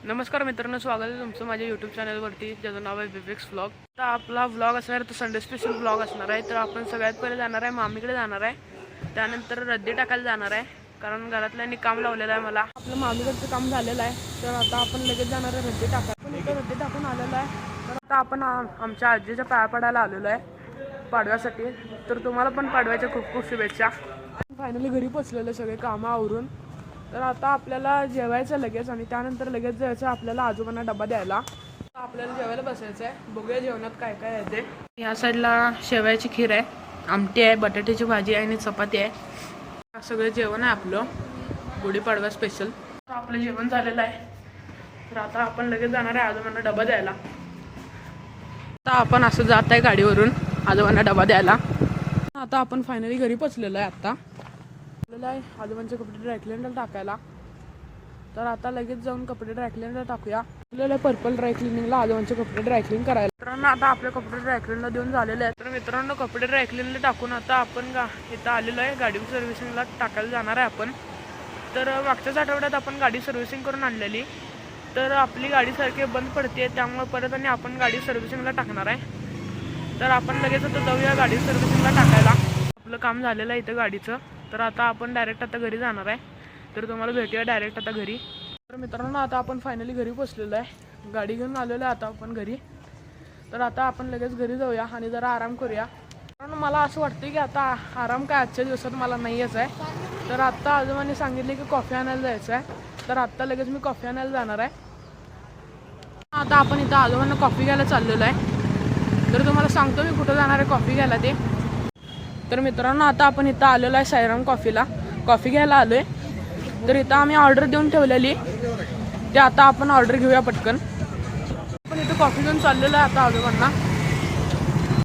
नमस्कार मित्रांनो, स्वागत आहे तुमचं माझ्या यूट्यूब चॅनलवरती ज्याचं नाव आहे विवेक्स व्लॉग। तर आपला व्लॉग असणार आहे तो संडे स्पेशल व्लॉग असणार आहे। तर आपण सगळ्यात पहिले जाणार आहे मामीकडे जाणार आहे, त्यानंतर रद्दी टाकायला जाणार आहे कारण घरातल्यांनी काम लावलेलं आहे मला। आपलं मामीकडचं काम झालेलं आहे तर आता आपण लगेच जाणार आहे रद्दी टाकायला। पण इथं रद्दी टाकून आलेलं आहे तर आता आपण आमच्या आजीच्या पाया पडायला आलेलो आहे पाडव्यासाठी। तर तुम्हाला पण पाडव्याच्या खूप खूप शुभेच्छा। फायनली घरी पोचलेलं सगळे कामं आवरून। तर आता आपल्याला जेवायचं लगेच आणि त्यानंतर लगेच जायचं आपल्याला आजोबांना डबा द्यायला। आपल्याला जेवायला बसायचं आहे, बघूया जेवणात काय काय आहे ते। या साईडला शेवयाची खीर आहे, आमटी आहे, बटाट्याची भाजी आहे आणि चपाती आहे। सगळं जेवण आहे आपलं गुढीपाडवा स्पेशल। आपलं जेवण झालेलं आहे तर आता आपण लगेच जाणार आहे आजोबांना डबा द्यायला। आता आपण असं जात आहे गाडीवरून आजोबांना डबा द्यायला। आता आपण फायनली घरी पोचलेलो आहे। आता आहे आजोबांचे कपडे ड्रायक्लिनरला टाकायला। तर आता लगेच जाऊन कपडे ड्रायक्लिनरला टाकूया। आपल्याला पर्पल ड्रायक्लिनिंगला आजोबांचे कपडे ड्रायक्लिन करायला। मित्रांनो आता आपले कपडे ड्रायक्लिनरला देऊन झालेले आहेत। तर मित्रांनो कपडे ड्रायक्लिनरला टाकून आता आपण इथं आलेलो आहे गाडी सर्व्हिसिंगला टाकायला जाणार आहे आपण। तर मागच्याच आठवड्यात आपण गाडी सर्व्हिसिंग करून आणलेली, तर आपली गाडी सारखी बंद पडते त्यामुळे परत आणि आपण गाडी सर्व्हिसिंगला टाकणार आहे। तर आपण लगेच आता जाऊया गाडी सर्व्हिसिंगला टाकायला। आपलं काम झालेलं आहे इथं गाडीचं। तर आता आपण डायरेक्ट आता घरी जाणार आहे, तर तुम्हाला भेटूया डायरेक्ट आता घरी। तर मित्रांनो आता आपण फायनली घरी पोचलेलो आहे, गाडी घेऊन आलेलो आहे आता आपण घरी। तर आता आपण लगेच घरी जाऊया आणि जरा आराम करूया। कारण मला असं वाटतं की आता आराम काय आजच्या दिवसात मला नाही यायचं आहे। तर आत्ता आजोबांनी सांगितले की कॉफी आणायला जायचं आहे, तर आत्ता लगेच मी कॉफी आणायला जाणार आहे। आता आपण इथं आजोबांना कॉफी घ्यायला चाललेलो आहे, तर तुम्हाला सांगतो मी कुठं जाणार आहे कॉफी घ्यायला ते। तर मित्रांनो आता आपण इथं आलेलो आहे साईराम कॉफीला, कॉफी घ्यायला आलो आहे। तर इथं आम्ही ऑर्डर देऊन ठेवलेली, ते आता आपण ऑर्डर घेऊया पटकन। आपण इथं कॉफी घेऊन चाललेलो आहे आता आजोबांना।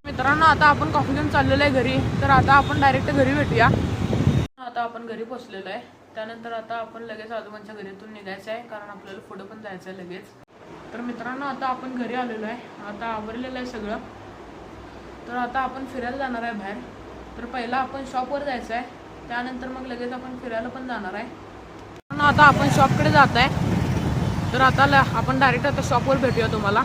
मित्रांनो आता आपण कॉफी घेऊन चाललेलो आहे घरी, तर आता आपण डायरेक्ट घरी भेटूया। आता आपण घरी पोचलेलो आहे, त्यानंतर आता आपण लगेच आजोबांच्या घरीतून निघायचं आहे कारण आपल्याला पुढं पण जायचं आहे लगेच। तर मित्रांनो आता आपण घरी आलेलो आहे, आता आवरलेलं आहे सगळं। तर आता आपण फिरायला जाणार आहे बाहेर। तर पहिला आपण शॉपवर जायचं आहे, त्यानंतर मग लगेच आपण फिरायला पण जाणार आहे। आता आपण शॉपकडे जात आहे, तर आता आपण डायरेक्ट आता शॉपवर भेटूया तुम्हाला।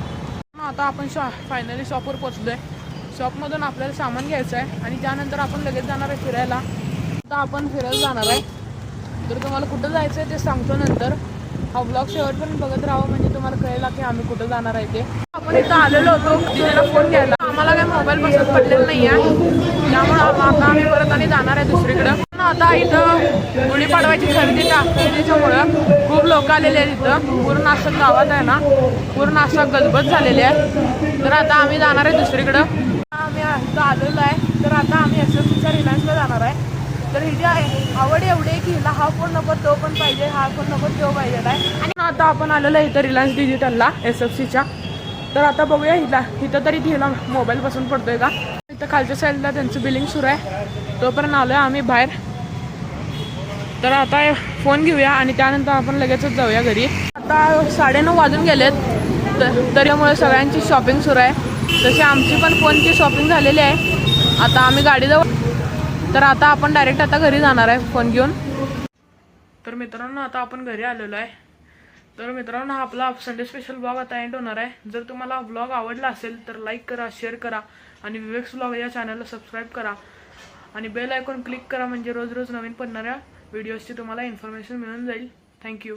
आता आपण फायनली शॉपवर पोचलो आहे। शॉपमधून आपल्याला सामान घ्यायचं आहे आणि त्यानंतर आपण लगेच जाणार आहे फिरायला। आता आपण फिरायला जाणार आहे, तर तुम्हाला कुठं जायचं आहे ते सांगतो नंतर। हा ब्लॉग शेवटपर्यंत बघत राहावं म्हणजे तुम्हाला कळेल की आम्ही कुठं जाणार आहे ते। आपण इथं आलेलो होतो तिला फोन घ्यायला, आम्हाला काय मोबाईल पसंत पडलेला नाही आहे, त्यामुळे आता आम्ही परत आणि जाणार आहे दुसरीकडं। आता इथं गुढीपाडवायची खरेदीच्यामुळं खूप लोक आलेले आहेत इथं, पूर्ण असं गावात आहे ना पूर्ण असं गजबज झालेली आहे। तर आता आम्ही जाणार आहे दुसरीकडं। आम्ही इथं आलेलो आहे, तर आता आम्ही SFCच्या रिलायन्सला जाणार आहे। तर हिची आवड एवढी आहे की हिला हा फोन नको तो पण पाहिजे, हा फोन नको तो पाहिजे आहे। आणि आता आपण आलेलो आहे इथं रिलायन्स डिजिटलला SFCच्या। तर आता बघूया इथं तरी हिला मोबाईल पसंत पडतोय का। इथं खालच्या साईडला त्यांचं बिलिंग सुरू आहे, तोपर्यंत आलो आहे आम्ही बाहेर। तर आता फोन घेऊया आणि त्यानंतर आपण लगेचच जाऊया घरी। आता 9:30 वाजून गेलेत, त्यामुळे सगळ्यांची शॉपिंग सुरू आहे। तशी आमची पण फोनची शॉपिंग झालेली आहे। आता आम्ही गाडी जाऊ, तर आता आपण डायरेक्ट आता घरी जाणार आहे फोन घेऊन। तर मित्रांनो आता आपण घरी आलेलो आहे। तर मित्रांनो हा आपला संडे स्पेशल ब्लॉग आता एंड होणार आहे। जर तुम्हाला ब्लॉग आवडला असेल तर लाईक करा, शेअर करा आणि विवेक्स ब्लॉग या चॅनलला सबस्क्राईब करा आणि बेल आयकॉन क्लिक करा म्हणजे रोज रोज नवीन पडणाऱ्या व्हिडिओजची तुम्हाला इन्फॉर्मेशन मिळून जाईल। थँक्यू।